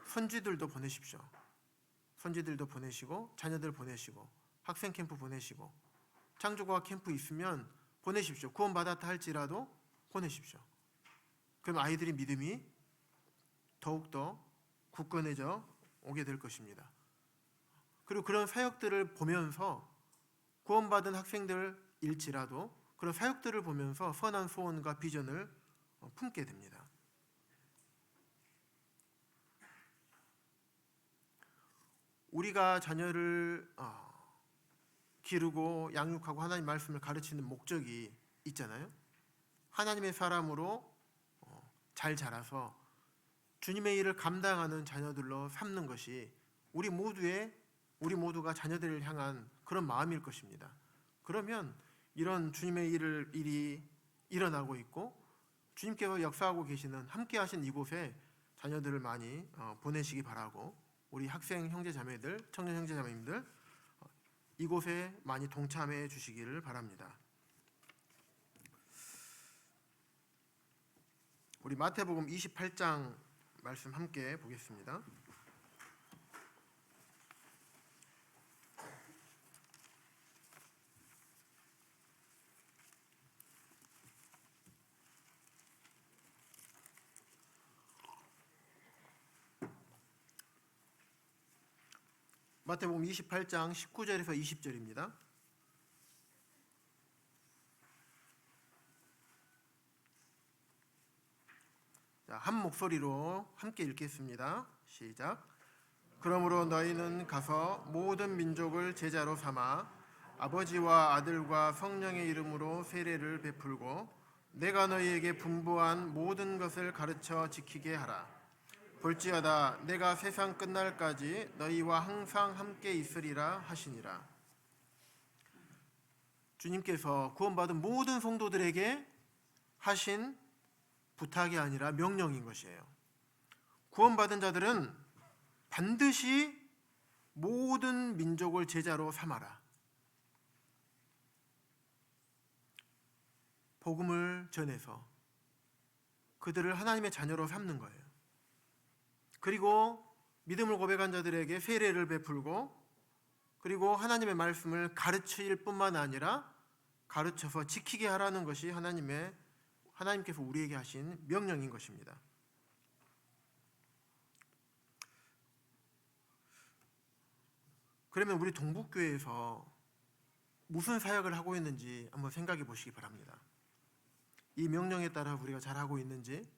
선지들도 보내십시오. 선지들도 보내시고 자녀들 보내시고 학생 캠프 보내시고 창조과학 캠프 있으면 보내십시오. 구원받았다 할지라도 보내십시오. 그럼 아이들의 믿음이 더욱더 굳건해져 오게 될 것입니다. 그리고 그런 사역들을 보면서 구원받은 학생들일지라도 그런 사역들을 보면서 선한 소원과 비전을 품게 됩니다. 우리가 자녀를 기르고 양육하고 하나님 말씀을 가르치는 목적이 있잖아요. 하나님의 사람으로 잘 자라서 주님의 일을 감당하는 자녀들로 삼는 것이 우리 모두가 자녀들을 향한 그런 마음일 것입니다. 그러면 이런 주님의 일이 일어나고 있고 주님께서 역사하고 계시는 함께 하신 이곳에 자녀들을 많이 보내시기 바라고 우리 학생 형제자매들, 청년 형제자매님들 이곳에 많이 동참해 주시기를 바랍니다. 우리 마태복음 28장 말씀 함께 보겠습니다. 마태복음 28장 19절에서 20절입니다. 자, 한 목소리로 함께 읽겠습니다. 시작. 그러므로 너희는 가서 모든 민족을 제자로 삼아 아버지와 아들과 성령의 이름으로 세례를 베풀고 내가 너희에게 분부한 모든 것을 가르쳐 지키게 하라. 볼지어다 내가 세상 끝날까지 너희와 항상 함께 있으리라 하시니라. 주님께서 구원받은 모든 성도들에게 하신 부탁이 아니라 명령인 것이에요. 구원받은 자들은 반드시 모든 민족을 제자로 삼아라. 복음을 전해서 그들을 하나님의 자녀로 삼는 거예요. 그리고 믿음을 고백한 자들에게 세례를 베풀고 그리고 하나님의 말씀을 가르칠 뿐만 아니라 가르쳐서 지키게 하라는 것이 하나님께서 우리에게 하신 명령인 것입니다. 그러면 우리 동북교회에서 무슨 사역을 하고 있는지 한번 생각해 보시기 바랍니다. 이 명령에 따라 우리가 잘하고 있는지.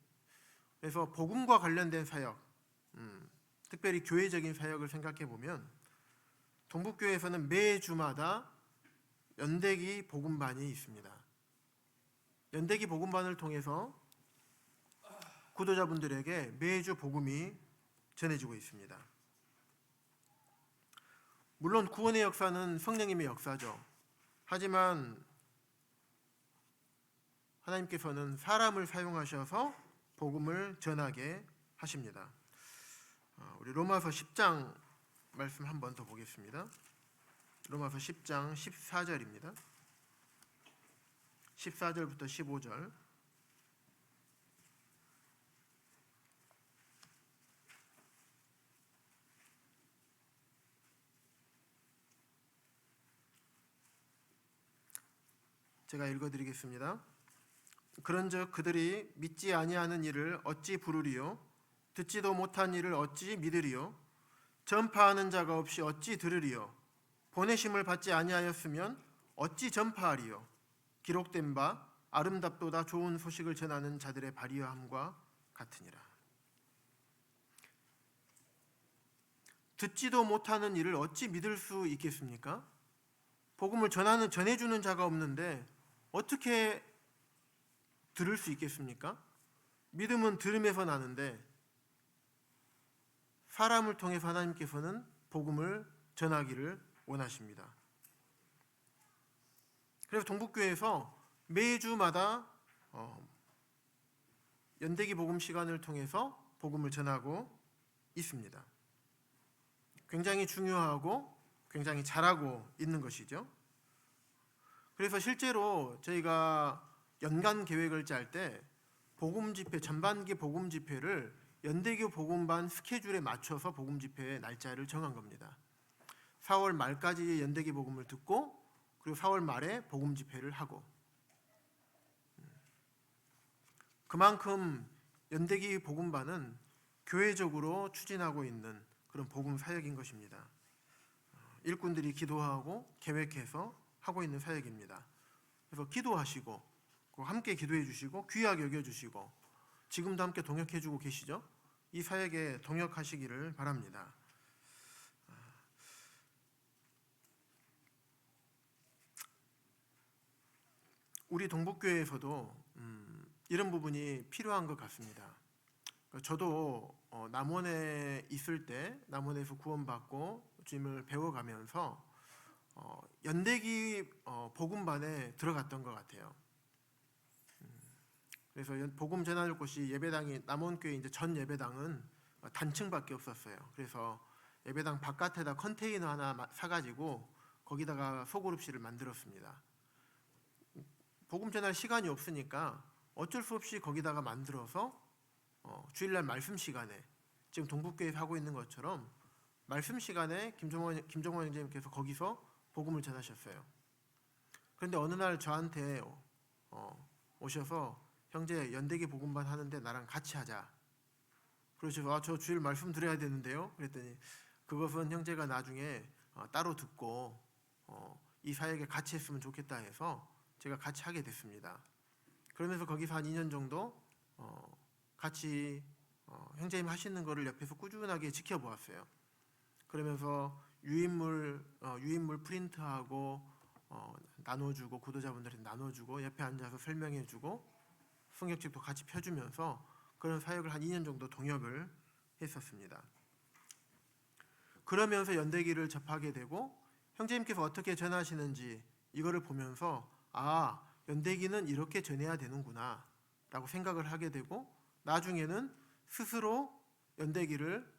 그래서 복음과 관련된 사역, 특별히 교회적인 사역을 생각해 보면 동북교회에서는 매주마다 연대기 복음반이 있습니다. 연대기 복음반을 통해서 구도자분들에게 매주 복음이 전해지고 있습니다. 물론 구원의 역사는 성령님의 역사죠. 하지만 하나님께서는 사람을 사용하셔서 복음을 전하게 하십니다. 우리 로마서 10장 말씀 한 번 더 보겠습니다. 로마서 10장 14절입니다. 14절부터 15절. 제가 읽어드리겠습니다. 그런즉 그들이 믿지 아니하는 일을 어찌 부르리요? 듣지도 못한 일을 어찌 믿으리요? 전파하는 자가 없이 어찌 들으리요? 보내심을 받지 아니하였으면 어찌 전파하리요? 기록된 바 아름답도다 좋은 소식을 전하는 자들의 발휘함과 같으니라. 듣지도 못하는 일을 어찌 믿을 수 있겠습니까? 복음을 전해주는 자가 없는데 어떻게 들을 수 있겠습니까? 믿음은 들음에서 나는데 사람을 통해서 하나님께서는 복음을 전하기를 원하십니다. 그래서 동북교회에서 매주마다 연대기 복음 시간을 통해서 복음을 전하고 있습니다. 굉장히 중요하고 굉장히 잘하고 있는 것이죠. 그래서 실제로 저희가 연간 계획을 짤 때 복음 집회, 전반기 복음 집회를 연대교 복음반 스케줄에 맞춰서 복음 집회의 날짜를 정한 겁니다. 4월 말까지 연대기 복음을 듣고 그리고 4월 말에 복음 집회를 하고, 그만큼 연대기 복음반은 교회적으로 추진하고 있는 그런 복음 사역인 것입니다. 일꾼들이 기도하고 계획해서 하고 있는 사역입니다. 그래서 기도하시고 함께 기도해 주시고 귀하게 여겨 주시고 지금도 함께 동역해 주고 계시죠? 이 사역에 동역하시기를 바랍니다. 우리 동북교회에서도 이런 부분이 필요한 것 같습니다. 저도 남원에 있을 때 남원에서 구원받고 주님을 배워가면서 연대기 복음반에 들어갔던 것 같아요. 그래서 복음 전할 곳이 예배당이 남원교회 이제 전 예배당은 단층밖에 없었어요. 그래서 예배당 바깥에다 컨테이너 하나 사가지고 거기다가 소그룹실을 만들었습니다. 복음 전할 시간이 없으니까 어쩔 수 없이 거기다가 만들어서 주일날 말씀 시간에 지금 동북교회에서 하고 있는 것처럼 말씀 시간에 김정원 형제님께서 거기서 복음을 전하셨어요. 그런데 어느 날 저한테 오셔서 형제 연대기 복음반 하는데 나랑 같이 하자. 그러셔서 저 주일 말씀 드려야 되는데요. 그랬더니 그것은 형제가 나중에 따로 듣고 이 사역에 같이 했으면 좋겠다 해서 제가 같이 하게 됐습니다. 그러면서 거기서 한 2년 정도 같이 형제님 하시는 거를 옆에서 꾸준하게 지켜보았어요. 그러면서 유인물 프린트하고 나눠주고 구도자분들한테 나눠주고 옆에 앉아서 설명해주고 성경책도 같이 펴주면서 그런 사역을 한 2년 정도 동역을 했었습니다. 그러면서 연대기를 접하게 되고 형제님께서 어떻게 전하시는지 이거를 보면서 연대기는 이렇게 전해야 되는구나 라고 생각을 하게 되고 나중에는 스스로 연대기를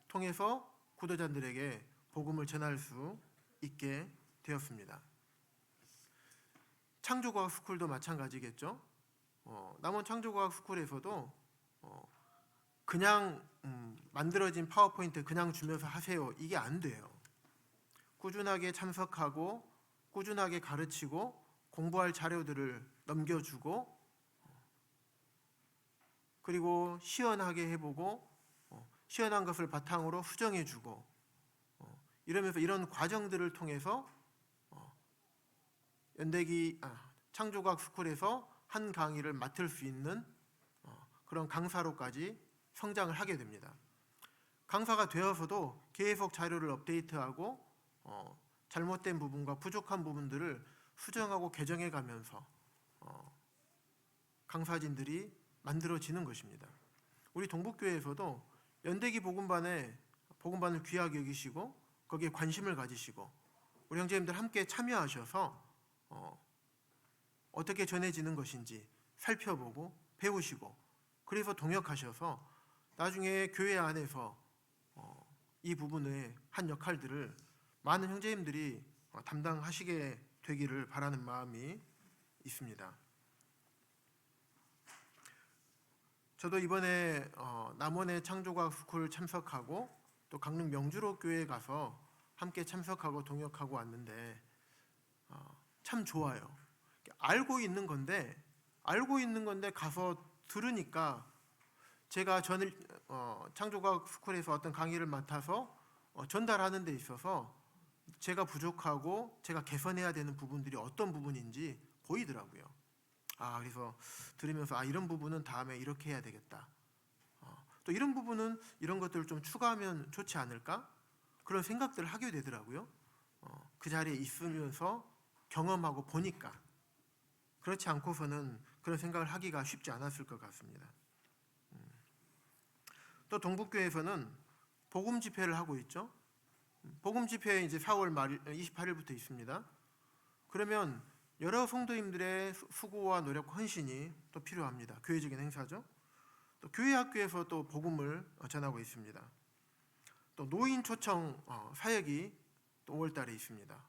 통해서 구도자들에게 복음을 전할 수 있게 되었습니다. 창조과학 스쿨도 마찬가지겠죠. 남원 창조과학 스쿨에서도 그냥 만들어진 파워포인트 그냥 주면서 하세요. 이게 안 돼요. 꾸준하게 참석하고 꾸준하게 가르치고 공부할 자료들을 넘겨주고 그리고 시연하게 해보고 시연한 것을 바탕으로 수정해주고 이러면서 이런 과정들을 통해서 연대기 창조과학 스쿨에서 한 강의를 맡을 수 있는 그런 강사로까지 성장을 하게 됩니다. 강사가 되어서도 계속 자료를 업데이트하고 잘못된 부분과 부족한 부분들을 수정하고 개정해 가면서 강사진들이 만들어지는 것입니다. 우리 동북교회에서도 연대기 복음반을 귀하게 여기시고 거기에 관심을 가지시고 우리 형제님들 함께 참여하셔서 어떻게 전해지는 것인지 살펴보고 배우시고 그래서 동역하셔서 나중에 교회 안에서 이 부분의 한 역할들을 많은 형제님들이 담당하시게 되기를 바라는 마음이 있습니다. 저도 이번에 남원의 창조과학 스쿨 참석하고 또 강릉 명주로 교회에 가서 함께 참석하고 동역하고 왔는데 참 좋아요. 알고 있는 건데 가서 들으니까 제가 창조과학 스쿨에서 어떤 강의를 맡아서 전달하는 데 있어서 제가 부족하고 제가 개선해야 되는 부분들이 어떤 부분인지 보이더라고요. 그래서 들으면서 이런 부분은 다음에 이렇게 해야 되겠다. 또 이런 부분은 이런 것들을 좀 추가하면 좋지 않을까? 그런 생각들을 하게 되더라고요. 그 자리에 있으면서 경험하고 보니까 그렇지 않고서는 그런 생각을 하기가 쉽지 않았을 것 같습니다. 또 동북교회에서는 복음 집회를 하고 있죠. 복음 집회 이제 4월 말 28일부터 있습니다. 그러면 여러 성도님들의 수고와 노력, 헌신이 또 필요합니다. 교회적인 행사죠. 또 교회 학교에서 또 복음을 전하고 있습니다. 또 노인 초청 사역이 또 5월달에 있습니다.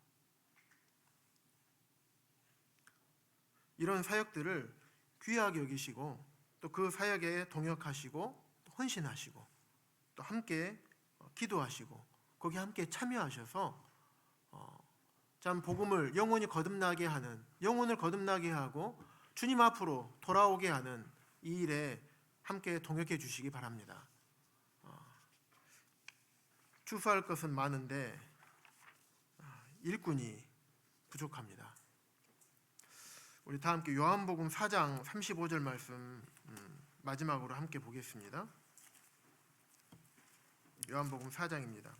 이런 사역들을 귀하게 여기시고 또 그 사역에 동역하시고 헌신하시고 또 함께 기도하시고 거기 함께 참여하셔서 참 복음을 영혼을 거듭나게 하고 주님 앞으로 돌아오게 하는 이 일에 함께 동역해 주시기 바랍니다. 추수할 것은 많은데 일꾼이 부족합니다. 우리 다 함께 요한복음 4장 35절 말씀 마지막으로 함께 보겠습니다. 요한복음 4장입니다.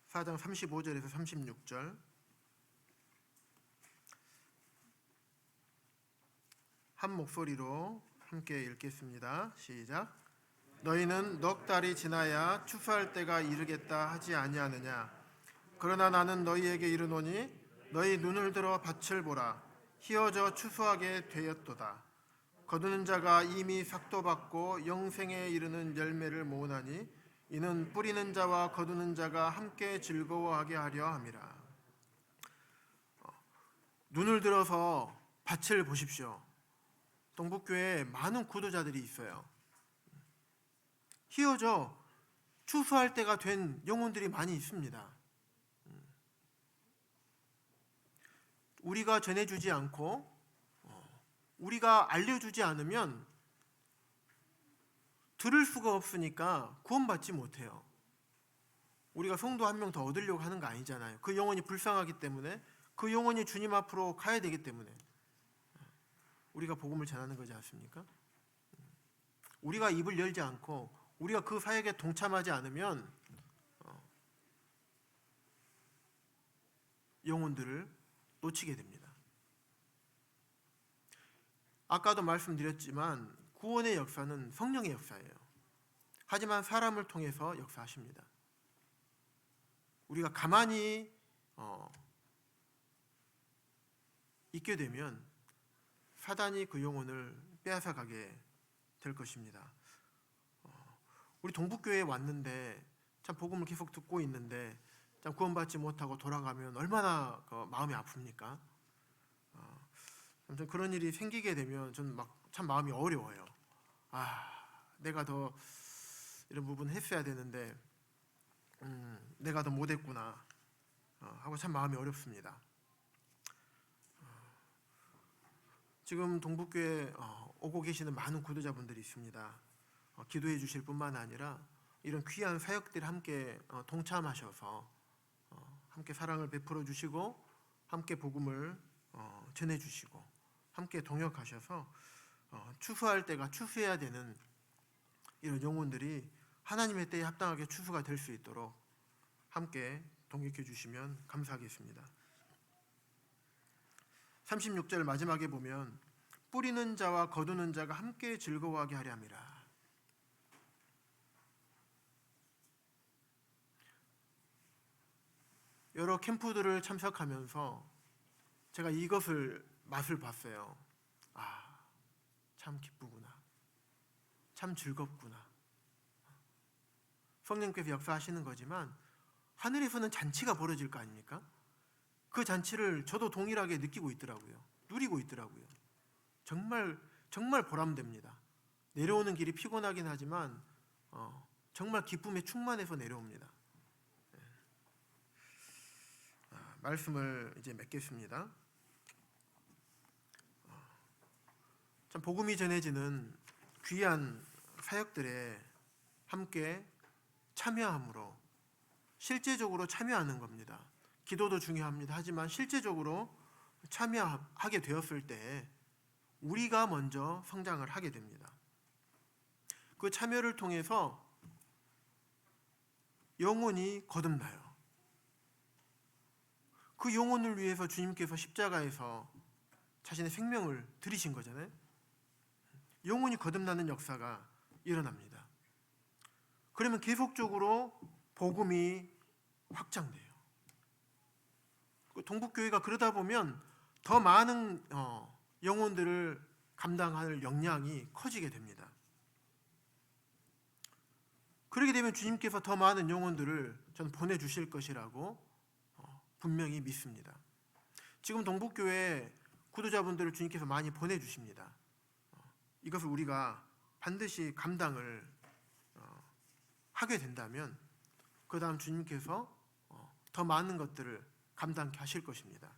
(4장) 35절에서 36절 한 목소리로 함께 읽겠습니다. 시작. 너희는 넉 달이 지나야 추수할 때가 이르겠다 하지 아니하느냐? 그러나 나는 너희에게 이르노니 너희 눈을 들어 밭을 보라. 희어져 추수하게 되었도다. 거두는 자가 이미 삭도 받고 영생에 이르는 열매를 모으나니 이는 뿌리는 자와 거두는 자가 함께 즐거워하게 하려 함이라. 눈을 들어서 밭을 보십시오. 동북교회에 많은 구도자들이 있어요. 휘어져 추수할 때가 된 영혼들이 많이 있습니다. 우리가 전해주지 않고 우리가 알려주지 않으면 들을 수가 없으니까 구원받지 못해요. 우리가 성도 한 명 더 얻으려고 하는 거 아니잖아요. 그 영혼이 불쌍하기 때문에, 그 영혼이 주님 앞으로 가야 되기 때문에 우리가 복음을 전하는 거지 않습니까? 우리가 입을 열지 않고 우리가 그 사역에 동참하지 않으면 영혼들을 놓치게 됩니다. 아까도 말씀드렸지만 구원의 역사는 성령의 역사예요. 하지만 사람을 통해서 역사하십니다. 우리가 가만히 있게 되면 사단이 그 영혼을 빼앗아 가게 될 것입니다. 우리 동북교회에 왔는데 참 복음을 계속 듣고 있는데 참 구원받지 못하고 돌아가면 얼마나 마음이 아픕니까? 아무튼 그런 일이 생기게 되면 저는 막 참 마음이 어려워요. 내가 더 이런 부분 했어야 되는데 내가 더 못했구나 하고 참 마음이 어렵습니다. 지금 동북교회 오고 계시는 많은 구도자분들이 있습니다. 기도해 주실 뿐만 아니라 이런 귀한 사역들 함께 동참하셔서 함께 사랑을 베풀어 주시고 함께 복음을 전해 주시고 함께 동역하셔서 추수할 때가 추수해야 되는 이런 영혼들이 하나님의 때에 합당하게 추수가 될 수 있도록 함께 동역해 주시면 감사하겠습니다. 36절 마지막에 보면 뿌리는 자와 거두는 자가 함께 즐거워하게 하려 함이라. 여러 캠프들을 참석하면서 제가 이것을 맛을 봤어요. 참 기쁘구나. 참 즐겁구나. 성령께서 역사하시는 거지만 하늘에서는 잔치가 벌어질 거 아닙니까? 그 잔치를 저도 동일하게 느끼고 있더라고요. 누리고 있더라고요. 정말 보람됩니다. 내려오는 길이 피곤하긴 하지만 정말 기쁨에 충만해서 내려옵니다. 말씀을 이제 맺겠습니다. 참 복음이 전해지는 귀한 사역들에 함께 참여함으로 실제적으로 참여하는 겁니다. 기도도 중요합니다. 하지만 실제적으로 참여하게 되었을 때 우리가 먼저 성장을 하게 됩니다. 그 참여를 통해서 영혼이 거듭나요. 그 영혼을 위해서 주님께서 십자가에서 자신의 생명을 들이신 거잖아요. 영혼이 거듭나는 역사가 일어납니다. 그러면 계속적으로 복음이 확장돼요. 동북교회가 그러다 보면 더 많은 영혼들을 감당할 역량이 커지게 됩니다. 그렇게 되면 주님께서 더 많은 영혼들을 저는 보내주실 것이라고 분명히 믿습니다. 지금 동북교회 구도자분들을 주님께서 많이 보내주십니다. 이것을 우리가 반드시 감당을 하게 된다면 그 다음 주님께서 더 많은 것들을 감당케 하실 것입니다.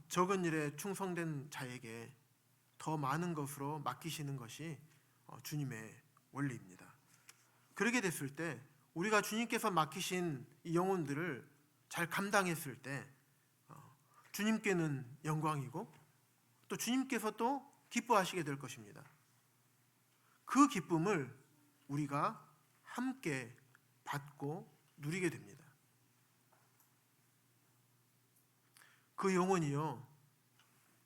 적은 일에 충성된 자에게 더 많은 것으로 맡기시는 것이 주님의 원리입니다. 그렇게 됐을 때 우리가 주님께서 맡기신 이 영혼들을 잘 감당했을 때 주님께는 영광이고 또 주님께서 또 기뻐하시게 될 것입니다. 그 기쁨을 우리가 함께 받고 누리게 됩니다. 그 영혼이요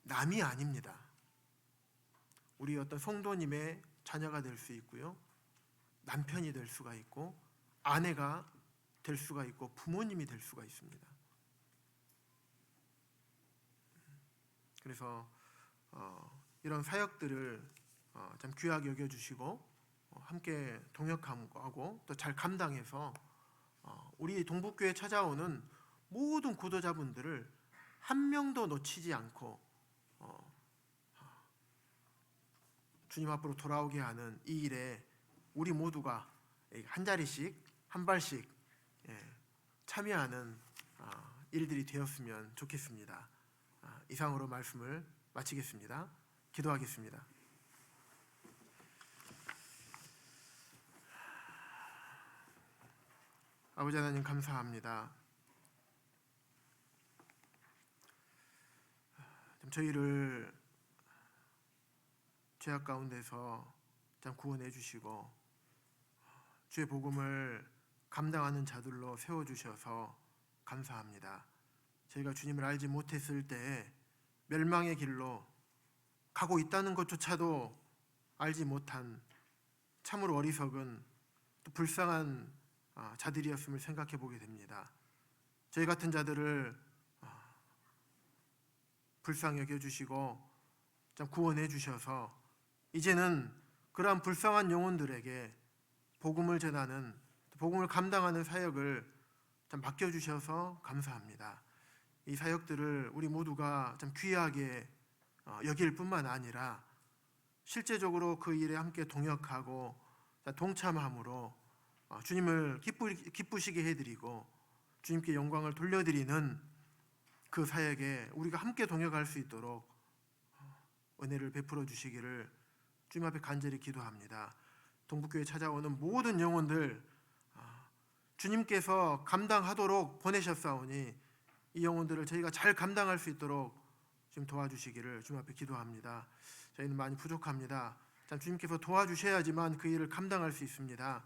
남이 아닙니다. 우리 어떤 성도님의 자녀가 될 수 있고요, 남편이 될 수가 있고 아내가 될 수가 있고 부모님이 될 수가 있습니다. 그래서 이런 사역들을 참 귀하게 여겨주시고 함께 동역하고 또 잘 감당해서 우리 동북교회 찾아오는 모든 구도자분들을 한 명도 놓치지 않고 주님 앞으로 돌아오게 하는 이 일에 우리 모두가 한 자리씩 한 발씩 참여하는 일들이 되었으면 좋겠습니다. 이상으로 말씀을 마치겠습니다. 기도하겠습니다. 아버지 하나님 감사합니다. 저희를 죄악 가운데서 구원해 주시고 주의 복음을 감당하는 자들로 세워주셔서 감사합니다. 저희가 주님을 알지 못했을 때 멸망의 길로 가고 있다는 것조차도 알지 못한 참으로 어리석은 또 불쌍한 자들이었음을 생각해 보게 됩니다. 저희 같은 자들을 불쌍히 여겨주시고 구원해 주셔서 이제는 그러한 불쌍한 영혼들에게 복음을 전하는, 복음을 감당하는 사역을 맡겨주셔서 감사합니다. 이 사역들을 우리 모두가 귀하게 여길 뿐만 아니라 실제적으로 그 일에 함께 동역하고 동참함으로 주님을 기쁘시게 해드리고 주님께 영광을 돌려드리는 그 사역에 우리가 함께 동역할 수 있도록 은혜를 베풀어 주시기를 주님 앞에 간절히 기도합니다. 동북교회 찾아오는 모든 영혼들 주님께서 감당하도록 보내셨사오니 이 영혼들을 저희가 잘 감당할 수 있도록 좀 도와주시기를 주님 앞에 기도합니다. 저희는 많이 부족합니다. 주님께서 도와주셔야지만 그 일을 감당할 수 있습니다.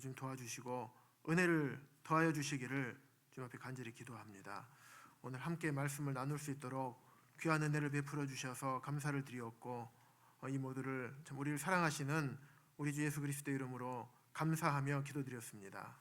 좀 도와주시고 은혜를 더하여 주시기를 주님 앞에 간절히 기도합니다. 오늘 함께 말씀을 나눌 수 있도록 귀한 은혜를 베풀어 주셔서 감사를 드리옵고 이 모두를 우리를 사랑하시는 우리 주 예수 그리스도의 이름으로 감사하며 기도드렸습니다.